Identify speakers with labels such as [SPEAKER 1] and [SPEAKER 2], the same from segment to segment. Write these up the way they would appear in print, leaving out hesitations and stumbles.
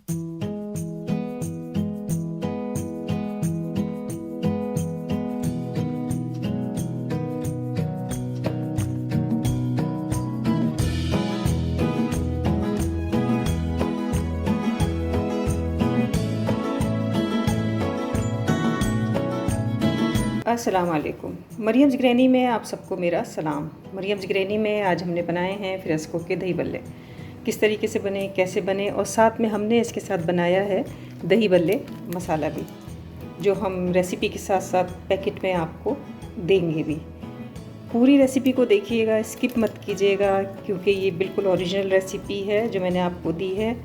[SPEAKER 1] अस्सलाम वालेकुम। Mariam's granny में आप सबको मेरा सलाम। मरियम्स ग्रैनी में आज हमने बनाए हैं फ्रेस्को के दही बल्ले। किस तरीके से बने, कैसे बने, और साथ में हमने इसके साथ बनाया है दही बल्ले मसाला भी, जो हम रेसिपी के साथ साथ पैकेट में आपको देंगे भी। पूरी रेसिपी को देखिएगा, स्किप मत कीजिएगा, क्योंकि ये बिल्कुल ओरिजिनल रेसिपी है जो मैंने आपको दी है।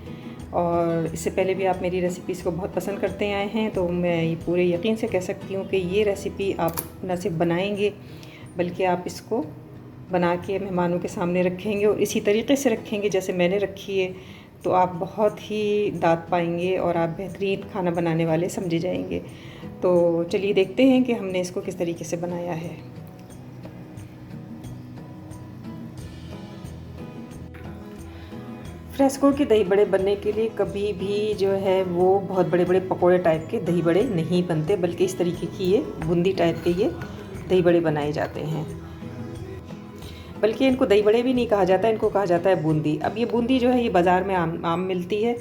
[SPEAKER 1] और इससे पहले भी आप मेरी रेसिपीज़ को बहुत पसंद करते आए हैं, तो मैं ये पूरे यकीन से कह सकती हूँ कि ये रेसिपी आप न सिर्फ बनाएंगे बल्कि आप इसको बना के मेहमानों के सामने रखेंगे और इसी तरीके से रखेंगे जैसे मैंने रखी है, तो आप बहुत ही दाद पाएंगे और आप बेहतरीन खाना बनाने वाले समझे जाएंगे। तो चलिए देखते हैं कि हमने इसको किस तरीके से बनाया है। फ्रेस्को के दही बड़े बनने के लिए कभी भी जो है वो बहुत बड़े बड़े पकोड़े टाइप के दही बड़े नहीं बनते, बल्कि इस तरीके की ये बूंदी टाइप के ये दही बड़े बनाए जाते हैं। बल्कि इनको दही बड़े भी नहीं कहा जाता, इनको कहा जाता है बूंदी। अब ये बूंदी जो है ये बाज़ार में आम मिलती है,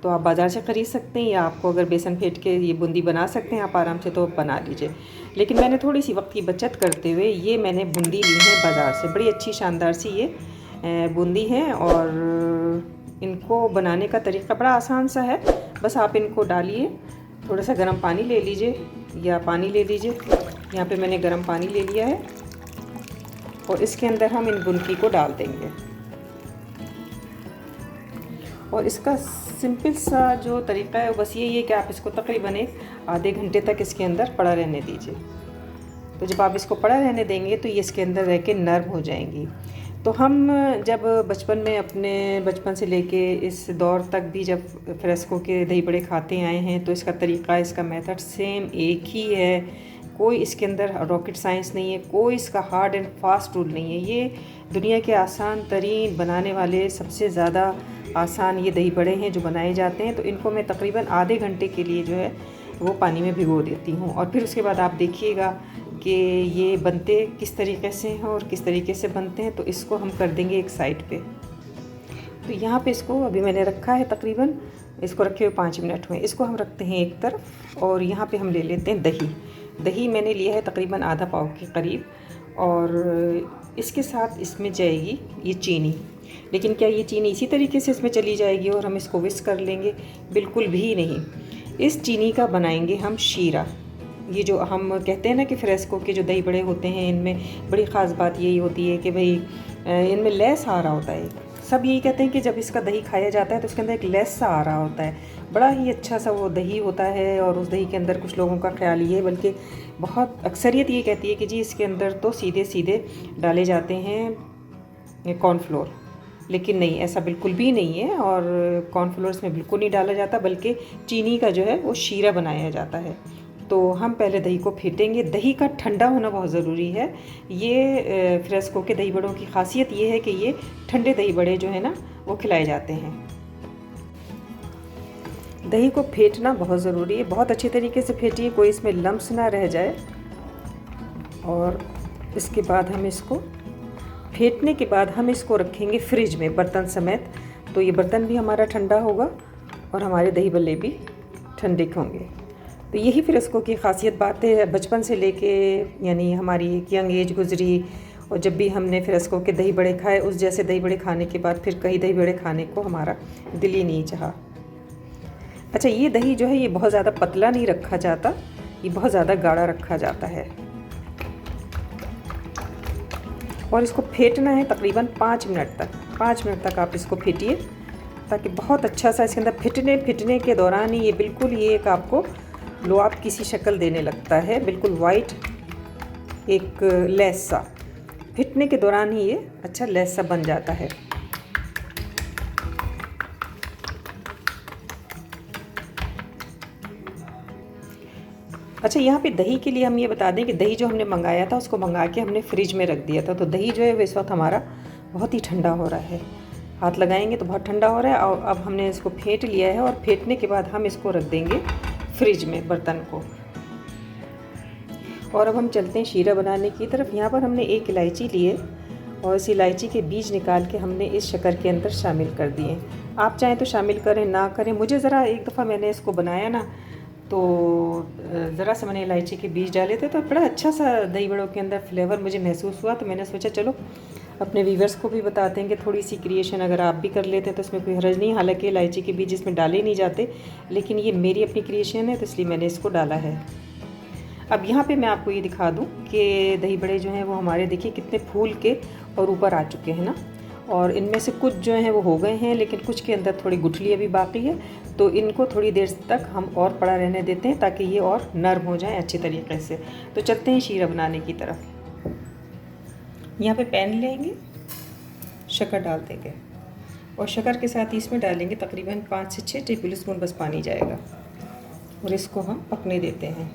[SPEAKER 1] तो आप बाज़ार से ख़रीद सकते हैं, या आपको अगर बेसन फेंट के ये बूंदी बना सकते हैं आप आराम से, तो बना लीजिए। लेकिन मैंने थोड़ी सी वक्त की बचत करते हुए ये मैंने बूंदी ली है बाज़ार से। बड़ी अच्छी शानदार सी ये बूंदी है, और इनको बनाने का तरीका बड़ा आसान सा है। बस आप इनको डालिए, थोड़ा सा गर्म पानी ले लीजिए या पानी ले लीजिए। यहाँ पे मैंने गर्म पानी ले लिया है और इसके अंदर हम इन बूंदी को डाल देंगे। और इसका सिंपल सा जो तरीका है वो बस यही है कि आप इसको तकरीबन एक आधे घंटे तक इसके अंदर पड़ा रहने दीजिए। तो जब आप इसको पड़ा रहने देंगे तो ये इसके अंदर रह के नरम हो जाएंगी। तो हम जब बचपन में, अपने बचपन से लेके इस दौर तक भी जब फ्रेस्को के दही बड़े खाते आए हैं, तो इसका तरीका, इसका मेथड सेम एक ही है। कोई इसके अंदर रॉकेट साइंस नहीं है, कोई इसका हार्ड एंड फास्ट रूल नहीं है। ये दुनिया के आसान तरीन बनाने वाले सबसे ज़्यादा आसान ये दही बड़े हैं जो बनाए जाते हैं। तो इनको मैं तकरीबन आधे घंटे के लिए जो है वो पानी में भिगो देती हूँ, और फिर उसके बाद आप देखिएगा कि ये बनते किस तरीके से हैं और किस तरीके से बनते हैं। तो इसको हम कर देंगे एक साइड पे। तो यहाँ पे इसको अभी मैंने रखा है, तकरीबन इसको रखे हुए 5 मिनट में। इसको हम रखते हैं एक तरफ, और यहाँ पे हम ले लेते हैं दही। दही मैंने लिया है तकरीबन आधा पाव के करीब, और इसके साथ इसमें जाएगी ये चीनी। लेकिन क्या ये चीनी इसी तरीके से इसमें चली जाएगी और हम इसको विस्क कर लेंगे? बिल्कुल भी नहीं। इस चीनी का बनाएंगे हम शीरा। ये जो हम कहते हैं ना कि फ्रेस्को के जो दही बड़े होते हैं, इनमें बड़ी ख़ास बात यही होती है कि भाई इनमें लेस आ रहा होता है। सब यही कहते हैं कि जब इसका दही खाया जाता है तो उसके अंदर एक लेस सा आ रहा होता है। बड़ा ही अच्छा सा वो दही होता है, और उस दही के अंदर कुछ लोगों का ख्याल ये है, बल्कि बहुत अक्सरियत ये कहती है कि जी इसके अंदर तो सीधे सीधे डाले जाते हैं कॉर्नफ्लोर। लेकिन नहीं, ऐसा बिल्कुल भी नहीं है, और कॉर्नफ्लोर इसमें बिल्कुल नहीं डाला जाता, बल्कि चीनी का जो है वो शीरा बनाया जाता है। तो हम पहले दही को फेंटेंगे। दही का ठंडा होना बहुत ज़रूरी है। ये फ्रेस्को के दही बड़ों की खासियत ये है कि ये ठंडे दही बड़े जो है ना वो खिलाए जाते हैं। दही को फेंटना बहुत ज़रूरी है, बहुत अच्छे तरीके से फेंटिए, कोई इसमें लम्स ना रह जाए। और इसके बाद हम इसको फेंटने के बाद हम इसको रखेंगे फ्रिज में बर्तन समेत। तो ये बर्तन भी हमारा ठंडा होगा और हमारे दही बल्ले भी ठंडे होंगे। तो यही फ्रेस्को की ख़ासियत बात है। बचपन से लेके यानी हमारी एक यंग एज गुजरी, और जब भी हमने फ्रेस्को के दही बड़े खाए, उस जैसे दही बड़े खाने के बाद फिर कई दही बड़े खाने को हमारा दिल ही नहीं चाहा। अच्छा, ये दही जो है ये बहुत ज़्यादा पतला नहीं रखा जाता, ये बहुत ज़्यादा गाढ़ा रखा जाता है। और इसको फेंटना है तकरीबन 5 मिनट तक। 5 मिनट तक आप इसको फेंटिए, ताकि बहुत अच्छा सा इसके अंदर फिटने के दौरान ही ये बिल्कुल ये एक आपको लोआब की सी शक्ल देने लगता है, बिल्कुल वाइट एक लेस सा। फिटने के दौरान ही ये अच्छा लेस सा बन जाता है। अच्छा, यहाँ पे दही के लिए हम ये बता दें कि दही जो हमने मंगाया था उसको मंगा के हमने फ्रिज में रख दिया था। तो दही जो है वो इस वक्त हमारा बहुत ही ठंडा हो रहा है। हाथ लगाएंगे तो बहुत ठंडा हो रहा है। और अब हमने इसको फेंट लिया है और फेंटने के बाद हम इसको रख देंगे फ्रिज में बर्तन को। और अब हम चलते हैं शीरा बनाने की तरफ। यहाँ पर हमने एक इलायची ली है और इस इलायची के बीज निकाल के हमने इस शक्कर के अंदर शामिल कर दिए। आप चाहें तो शामिल करें, ना करें। मुझे ज़रा एक दफ़ा मैंने इसको बनाया ना, तो ज़रा सा मैंने इलायची के बीज डाले थे तो बड़ा अच्छा सा दही बड़ों के अंदर फ्लेवर मुझे महसूस हुआ। तो मैंने सोचा चलो अपने व्यूवर्स को भी बताते हैं कि थोड़ी सी क्रिएशन अगर आप भी कर लेते हैं तो इसमें कोई हर्ज नहीं। हालांकि इलायची के बीज इसमें डाले नहीं जाते, लेकिन ये मेरी अपनी क्रिएशन है तो इसलिए मैंने इसको डाला है। अब यहाँ पे मैं आपको ये दिखा दूँ कि दही बड़े जो हैं वो हमारे देखिए कितने फूल के और ऊपर आ चुके हैं ना। और इनमें से कुछ जो हैं वो हो गए हैं, लेकिन कुछ के अंदर थोड़ी गुठली अभी बाकी है। तो इनको थोड़ी देर तक हम और पड़ा रहने देते हैं ताकि ये और नरम हो जाए अच्छी तरीके से। तो चलते हैं शीरा बनाने की तरफ। यहाँ पे पैन लेंगे, शक्कर डाल देंगे और शक्कर के साथ ही इसमें डालेंगे तकरीबन 5 से 6 टेबल स्पून बस पानी जाएगा। और इसको हम पकने देते हैं।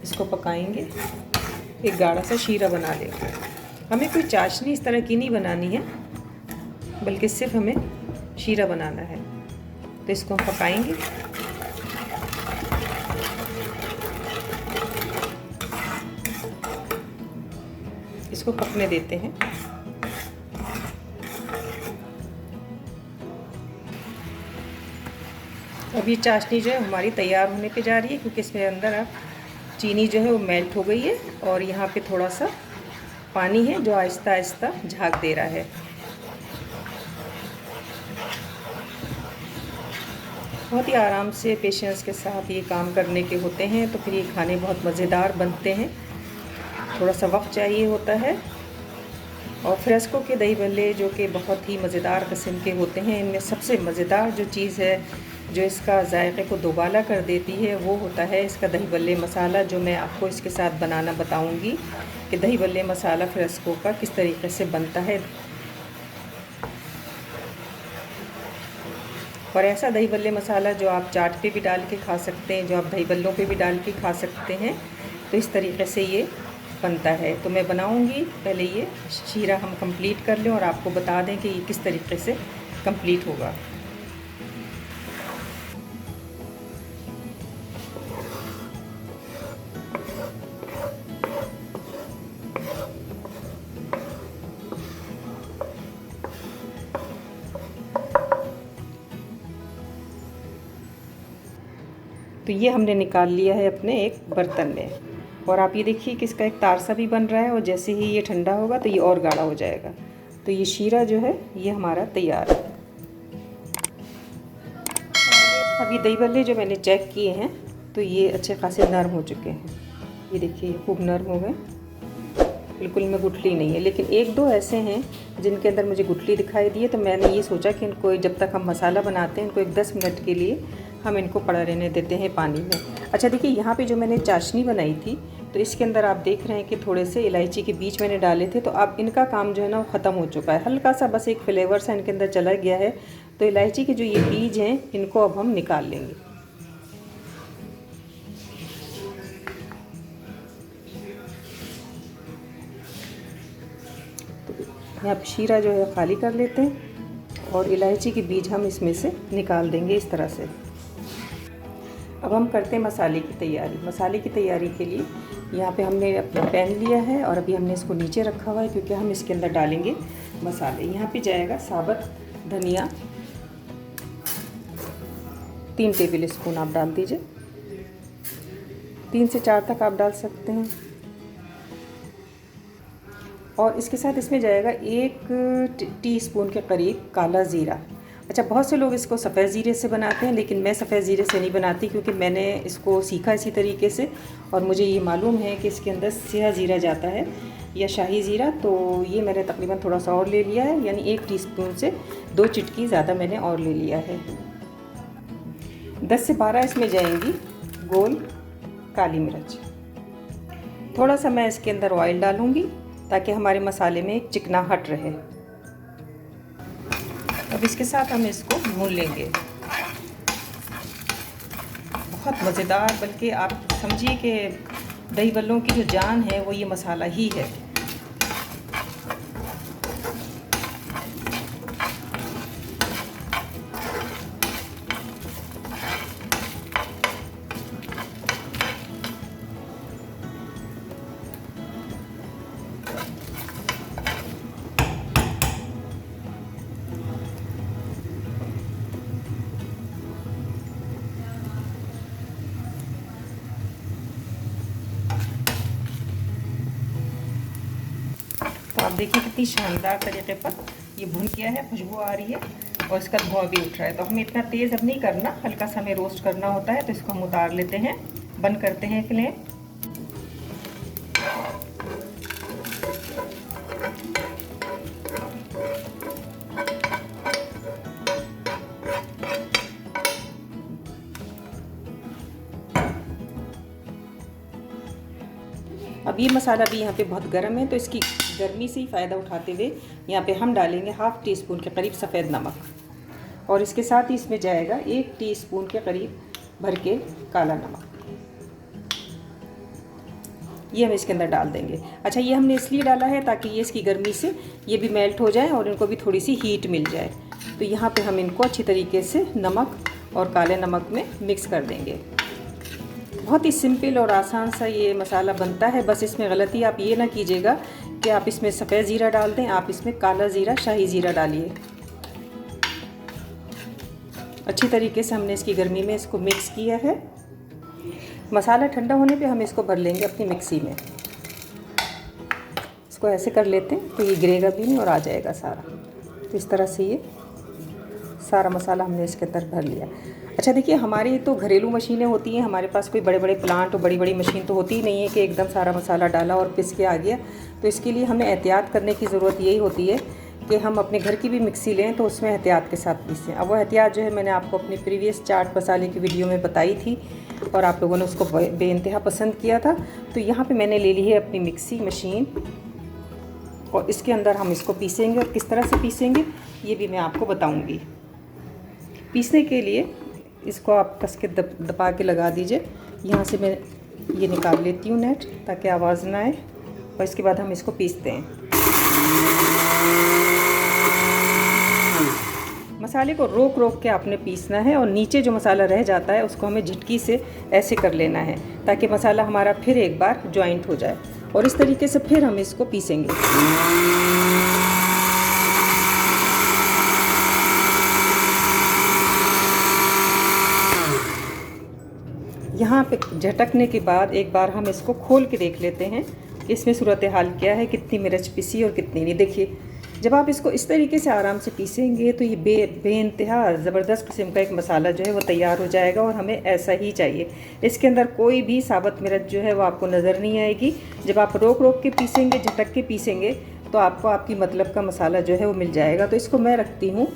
[SPEAKER 1] इसको पकाएंगे, एक गाढ़ा सा शीरा बना लेंगे। हमें कोई चाशनी इस तरह की नहीं बनानी है, बल्कि सिर्फ हमें शीरा बनाना है। तो इसको हम पकाएंगे। इसको पकने देते हैं। अब ये चाशनी जो है हमारी तैयार होने पे जा रही है, क्योंकि इसमें अंदर अब चीनी जो है वो मेल्ट हो गई है और यहाँ पे थोड़ा सा पानी है जो आहिस्ता आहिस्ता झाग दे रहा है। बहुत ही आराम से पेशेंस के साथ ये काम करने के होते हैं, तो फिर ये खाने बहुत मज़ेदार बनते हैं। थोड़ा सा वक्त चाहिए होता है। और फ्रेस्को के दही बल्ले जो कि बहुत ही मज़ेदार किस्म के होते हैं, इनमें सबसे मज़ेदार जो चीज़ है जो इसका जायके को दोबाला कर देती है वो होता है इसका दही बल्ले मसाला, जो मैं आपको इसके साथ बनाना बताऊंगी कि दही बल्ले मसाला फ्रेस्को का किस तरीके से बनता है। और ऐसा दही बल्ले मसाला जो आप चाट पे भी डाल के खा सकते हैं, जो आप दही बल्लों पे भी डाल के खा सकते हैं। तो इस तरीके से ये बनता है। तो मैं बनाऊंगी, पहले ये शीरा हम कंप्लीट कर लें और आपको बता दें कि ये किस तरीके से कंप्लीट होगा। तो ये हमने निकाल लिया है अपने एक बर्तन में। और आप ये देखिए कि इसका एक तार सा भी बन रहा है और जैसे ही ये ठंडा होगा तो ये और गाढ़ा हो जाएगा। तो ये शीरा जो है ये हमारा तैयार है। अब ये दही बल्ले जो मैंने चेक किए हैं तो ये अच्छे खासे नरम हो चुके हैं। ये देखिए खूब नरम हो गए, बिल्कुल में गुठली नहीं है। लेकिन एक दो ऐसे हैं जिनके अंदर मुझे गुठली दिखाई दी है, तो मैंने ये सोचा कि इनको जब तक हम मसाला बनाते हैं इनको एक 10 मिनट के लिए हम इनको पड़ा रहने देते हैं पानी में। अच्छा देखिए, यहाँ पे जो मैंने चाशनी बनाई थी तो इसके अंदर आप देख रहे हैं कि थोड़े से इलायची के बीज मैंने डाले थे। तो अब इनका काम जो है ना वो ख़त्म हो चुका है। हल्का सा बस एक फ्लेवर सा इनके अंदर चला गया है। तो इलायची के जो ये बीज हैं इनको अब हम निकाल लेंगे। यहाँ पे शीरा जो है खाली कर लेते हैं और इलायची के बीज हम इसमें से निकाल देंगे इस तरह से। अब हम करते हैं मसाले की तैयारी। मसाले की तैयारी के लिए यहाँ पे हमने अपना पैन लिया है और अभी हमने इसको नीचे रखा हुआ है क्योंकि हम इसके अंदर डालेंगे मसाले। यहाँ पे जाएगा साबुत धनिया 3 टेबल स्पून आप डाल दीजिए, 3 से 4 तक आप डाल सकते हैं। और इसके साथ इसमें जाएगा 1 टीस्पून के करीब काला ज़ीरा। अच्छा, बहुत से लोग इसको सफ़ेद ज़ीरे से बनाते हैं, लेकिन मैं सफ़ेद ज़ीरे से नहीं बनाती क्योंकि मैंने इसको सीखा इसी तरीके से और मुझे ये मालूम है कि इसके अंदर स्याह ज़ीरा जाता है या शाही ज़ीरा। तो ये मैंने तकरीबन थोड़ा सा और ले लिया है, यानी 1 टीस्पून से 2 चिटकी ज़्यादा मैंने और ले लिया है। 10 से 12 इसमें जाएंगी गोल काली मिर्च। थोड़ा सा मैं इसके अंदर ऑयल डालूँगी ताकि हमारे मसाले में एक चिकनाहट रहे। अब इसके साथ हम इसको भून लेंगे। बहुत मज़ेदार, बल्कि आप समझिए कि दही बल्लों की जो जान है वो ये मसाला ही है। देखिए कितनी शानदार तरीके पर ये भुन गया है, खुशबू आ रही है और इसका धुआं भी उठ रहा है। तो हमें इतना तेज़ अब नहीं करना, हल्का सा हमें रोस्ट करना होता है। तो इसको हम उतार लेते हैं, बंद करते हैं फ्लेम। अब ये मसाला भी यहाँ पे बहुत गर्म है, तो इसकी गर्मी से ही फ़ायदा उठाते हुए यहाँ पे हम डालेंगे 1/2 टीस्पून के करीब सफ़ेद नमक और इसके साथ ही इसमें जाएगा 1 टीस्पून के करीब भर के काला नमक। ये हम इसके अंदर डाल देंगे। अच्छा, ये हमने इसलिए डाला है ताकि ये इसकी गर्मी से ये भी मेल्ट हो जाए और इनको भी थोड़ी सी हीट मिल जाए। तो यहाँ पे हम इनको अच्छी तरीके से नमक और काले नमक में मिक्स कर देंगे। बहुत ही सिंपल और आसान सा ये मसाला बनता है। बस इसमें गलती आप ये ना कीजिएगा कि आप इसमें सफ़ेद ज़ीरा डाल दें, आप इसमें काला ज़ीरा, शाही ज़ीरा डालिए। अच्छी तरीके से हमने इसकी गर्मी में इसको मिक्स किया है। मसाला ठंडा होने पे हम इसको भर लेंगे अपनी मिक्सी में। इसको ऐसे कर लेते हैं तो ये गिरेगा भी नहीं और आ जाएगा सारा। तो इस तरह से ये सारा मसाला हमने इसके अंदर भर लिया। अच्छा देखिए, हमारी तो घरेलू मशीनें होती हैं, हमारे पास कोई बड़े बड़े प्लांट और बड़ी बड़ी मशीन तो होती ही नहीं है कि एकदम सारा मसाला डाला और पिस के आ गया। तो इसके लिए हमें एहतियात करने की ज़रूरत यही होती है कि हम अपने घर की भी मिक्सी लें तो उसमें एहतियात के साथ पीसें। अब वो एहतियात जो है मैंने आपको अपनी प्रीवियस चाट मसाले की वीडियो में बताई थी और आप लोगों ने उसको बेइंतहा पसंद किया था। तो यहाँ पे मैंने ले ली है अपनी मिक्सी मशीन और इसके अंदर हम इसको पीसेंगे और किस तरह से पीसेंगे ये भी मैं आपको बताऊँगी। पीसने के लिए इसको आप कस के दबा के लगा दीजिए। यहाँ से मैं ये निकाल लेती हूँ नेट ताकि आवाज़ ना आए और इसके बाद हम इसको पीसते हैं। मसाले को रोक रोक के आपने पीसना है और नीचे जो मसाला रह जाता है उसको हमें झटकी से ऐसे कर लेना है ताकि मसाला हमारा फिर एक बार जॉइंट हो जाए और इस तरीके से फिर हम इसको पीसेंगे। यहाँ पे झटकने के बाद एक बार हम इसको खोल के देख लेते हैं कि इसमें सूरत हाल क्या है, कितनी मिर्च पिसी और कितनी नहीं। देखिए, जब आप इसको इस तरीके से आराम से पीसेंगे तो ये बेइंतहा ज़बरदस्त किस्म का एक मसाला जो है वो तैयार हो जाएगा और हमें ऐसा ही चाहिए। इसके अंदर कोई भी साबुत मिर्च जो है वो आपको नज़र नहीं आएगी। जब आप रोक रोक के पीसेंगे, झटक के पीसेंगे तो आपको आपकी मतलब का मसाला जो है वो मिल जाएगा। तो इसको मैं रखती हूँ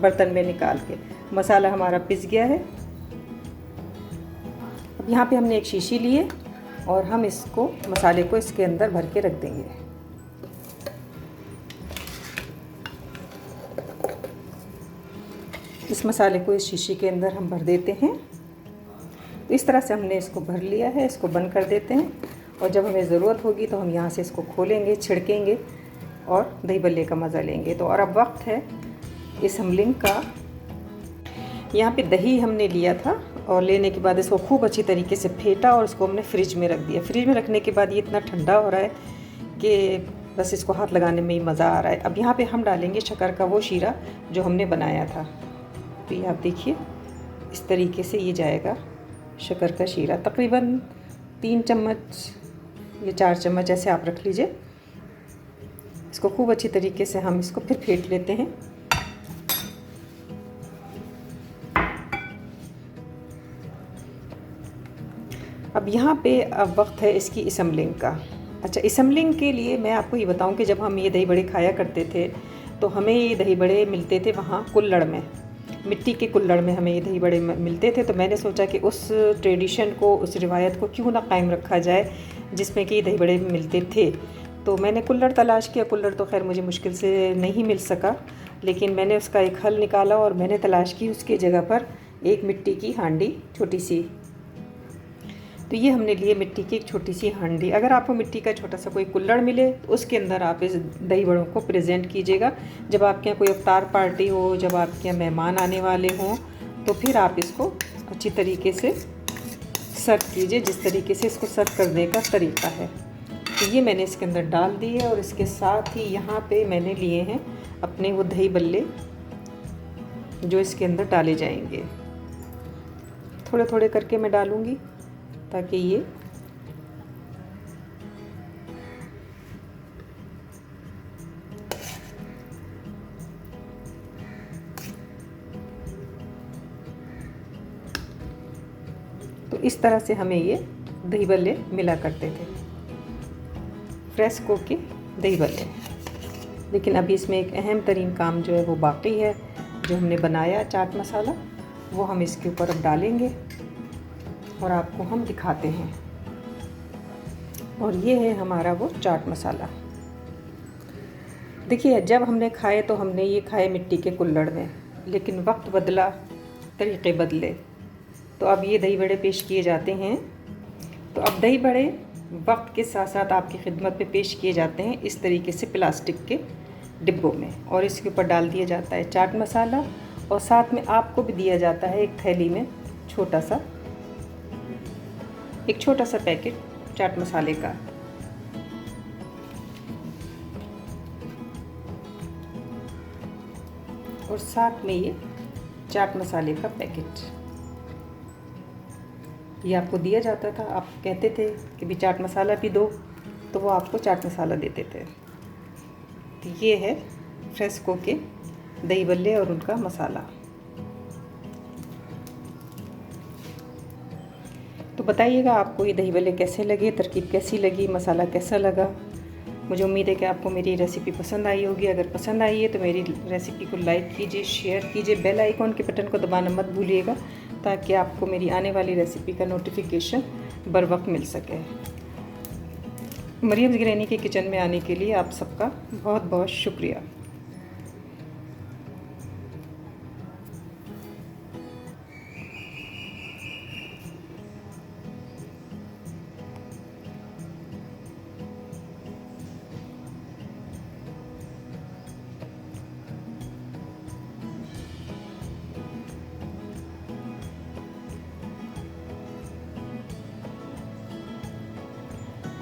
[SPEAKER 1] बर्तन में निकाल के। मसाला हमारा पिस गया है। अब यहाँ पे हमने एक शीशी ली है और हम इसको मसाले को इसके अंदर भर के रख देंगे। इस मसाले को इस शीशी के अंदर हम भर देते हैं। तो इस तरह से हमने इसको भर लिया है। इसको बंद कर देते हैं और जब हमें ज़रूरत होगी तो हम यहाँ से इसको खोलेंगे, छिड़केंगे और दही बल्ले का मज़ा लेंगे। तो और अब वक्त है इस हमलिंग का। यहाँ पे दही हमने लिया था और लेने के बाद इसको खूब अच्छी तरीके से फेंटा और इसको हमने फ्रिज में रख दिया। फ्रिज में रखने के बाद ये इतना ठंडा हो रहा है कि बस इसको हाथ लगाने में ही मज़ा आ रहा है। अब यहाँ पे हम डालेंगे शक्कर का वो शीरा जो हमने बनाया था। तो ये आप देखिए इस तरीके से ये जाएगा शक्कर का शीरा, तकरीबन 3 चम्मच या 4 चम्मच ऐसे आप रख लीजिए। इसको खूब अच्छी तरीके से हम इसको फिर फेंट लेते हैं। अब यहाँ पे अब वक्त है इसकी असम्बलिंग का। अच्छा, असम्बलिंग के लिए मैं आपको ये बताऊँ कि जब हम ये दही बड़े खाया करते थे तो हमें ये दही बड़े मिलते थे वहाँ कुल्हड़ में, मिट्टी के कुल्हड़ में हमें ये दही बड़े मिलते थे। तो मैंने सोचा कि उस ट्रेडिशन को, उस रिवायत को क्यों ना कायम रखा जाए जिसमें कि दही बड़े मिलते थे। तो मैंने कुल्हड़ तलाश किया। कुल्हड़ तो खैर मुझे मुश्किल से नहीं मिल सका, लेकिन मैंने उसका एक हल निकाला और मैंने तलाश की उसकी जगह पर एक मिट्टी की हांडी छोटी सी। तो ये हमने लिए मिट्टी की एक छोटी सी हांडी। अगर आपको मिट्टी का छोटा सा कोई कुल्हड़ मिले तो उसके अंदर आप इस दही बड़ों को प्रेजेंट कीजिएगा। जब आपके यहाँ कोई इफ्तार पार्टी हो, जब आपके यहाँ मेहमान आने वाले हों, तो फिर आप इसको अच्छी तरीके से सर्व कीजिए जिस तरीके से इसको सर्व करने का तरीका है। तो ये मैंने इसके अंदर डाल दी है और इसके साथ ही यहाँ पे मैंने लिए हैं अपने वो दही बल्ले जो इसके अंदर डाले जाएंगे। थोड़े थोड़े करके मैं डालूँगी ताकि ये इस तरह से हमें ये दही बल्ले मिला करते थे, फ्रेस्को के दही बल्ले। लेकिन अभी इसमें एक अहम तरीन काम जो है वो बाकी है। जो हमने बनाया चाट मसाला वो हम इसके ऊपर अब डालेंगे और आपको हम दिखाते हैं। और ये है हमारा वो चाट मसाला। देखिए, जब हमने खाए तो हमने ये खाए मिट्टी के कुल्हड़ में, लेकिन वक्त बदला, तरीक़े बदले, तो अब ये दही बड़े पेश किए जाते हैं। तो अब दही बड़े वक्त के साथ साथ आपकी खिदमत में पेश किए जाते हैं इस तरीके से प्लास्टिक के डिब्बों में, और इसके ऊपर डाल दिया जाता है चाट मसाला, और साथ में आपको भी दिया जाता है एक थैली में एक छोटा सा पैकेट चाट मसाले का। और साथ में ये चाट मसाले का पैकेट ये आपको दिया जाता था। आप कहते थे कि भी चाट मसाला भी दो, तो वो आपको चाट मसाला देते थे। तो ये है फ्रेस्को के दही बल्ले और उनका मसाला। तो बताइएगा आपको ये दही बल्ले कैसे लगे, तरकीब कैसी लगी, मसाला कैसा लगा। मुझे उम्मीद है कि आपको मेरी रेसिपी पसंद आई होगी। अगर पसंद आई है तो मेरी रेसिपी को लाइक कीजिए, शेयर कीजिए, बेल आइकॉन के बटन को दबाना मत भूलिएगा, ताकि आपको मेरी आने वाली रेसिपी का नोटिफिकेशन बर वक्त मिल सके। मरियम गिरैनी के किचन में आने के लिए आप सबका बहुत बहुत शुक्रिया।